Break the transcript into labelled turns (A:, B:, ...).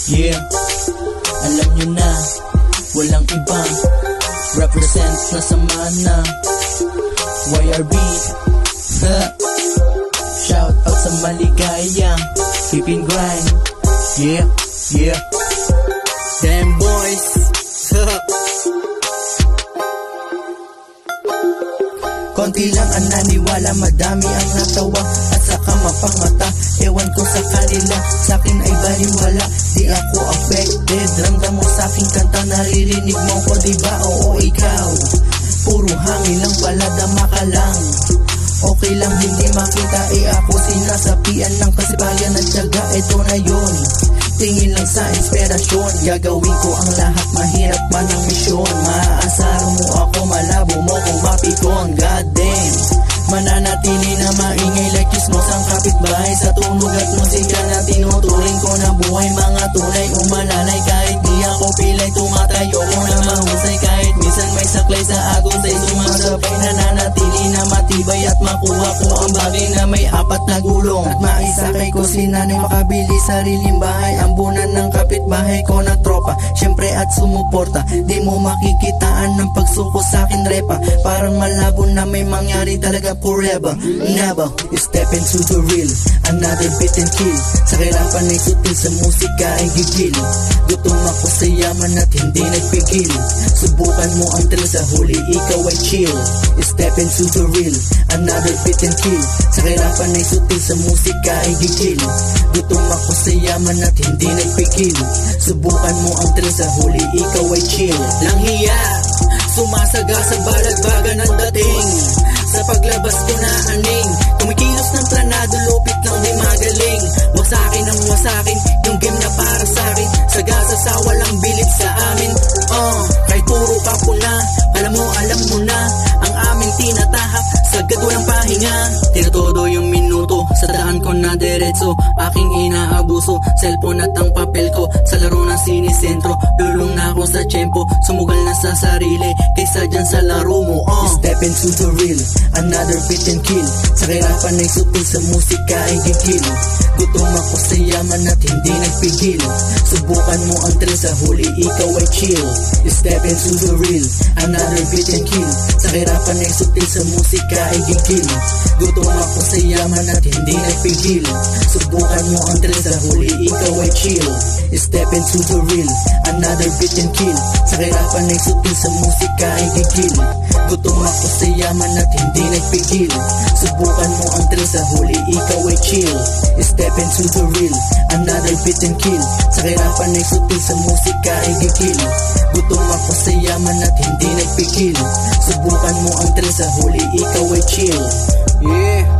A: Yeah, alam nyo na, walang iba. Represent na sa mana YRB. Shout out sa maligaya, keep in grind. Yeah, yeah. Damn boys. Konti lang ang naniwala, madami ang natawa at saka mapangmata. Ewan ko sa kanila, sa'kin ay baliwala. Di ako affected, ramdam mo sa'king kanta, naririnig mo ko diba? Oo ikaw, puro hangin lang pala, dama ka lang. Okay lang hindi makita, ako sinasapian ng kasibayan at tiyaga, eto na yun. Tingin lang sa inspirasyon, gagawin ko ang lahat, mahirap man ang misyon. Maaasar mo ako, malabo mo kung mapikon. God damn, mananatili na maingay like chismos ang kapitbahay. Sa tunog at musika na tinuturing ko na buhay, mga tunay umalalay. Kahit di ako pilay, tumatayo ko na mahusay. Kahit minsan may saklay sa agusay, sumasabay, nananatili na matibay at makuha ko ang bagay na may apat na gulong. At maisakay ko si nanay, makabili sariling bahay. Ambunan ng kapitbahay ko na tropa, syempre at sumuporta. Di mo makikitaan ng pagsuko sa'kin repa. Parang malabo na may mangyari talaga forever. Never, you step into the real, another beat and kill. Sa kahirapan ay sutil, sa musika ay gigil. Gutom ako sa yaman at hindi nagpigil. Subukan mo ang thrill, sa huli ikaw ay chill. You step into the real, another beat and kill. Sa kahirapan ay sutil, sa musika ay gigil. Gutom ako sa yaman at hindi nagpigil. Subukan mo ang thrill, sa huli ikaw ay chill. Langhiya, sumasaga sa balagbagan ng dating. Sa paglabas ko na aning, kumikilos ng planado, lupit lang di magaling. Wasakin ang wasakin, yung game na para sa'kin. Sagasa sa walang bilib sa amin. Kahit puro kapo na, alam mo na ang aming tinatahak, sagad walang pahinga. Tinutodo yung minuto, sa daan ko na diretso, aking inaabuso. Cellphone at ang papel ko, sa laro ng sinisentro. Lulong na ako sa tiyempo, sumugal na sa sarili, kaysa dyan sa laro mo. Step into the real, another beat and kill. Sa kahirapan ay sutil, sa musika ay gigil. Gutom ako sa yaman at hindi nagpigil. Subukan mo ang thrill, sa huli ikaw ay chill. Step into the real, another beat and kill. Sa kahirapan ay sutil, sa musika ay gigil. Gutom ako sa yaman at hindi nagpigil. Subukan mo ang thrill, sa huli ikaw ay chill. Step into the real, another beat and kill. Sa kahirapan ay sutil, sa musika ay gigil. Gutom ako sa yaman at hindi nagpigil. Subukan mo ang thrill, sa huli ikaw ay chill. Step into the real, another beat and kill. Sa kahirapan ay sutil, sa musika ay gigil. Gutom ako sa yaman at hindi nagpigil. Subukan mo ang thrill, sa huli ikaw ay chill. Yeah.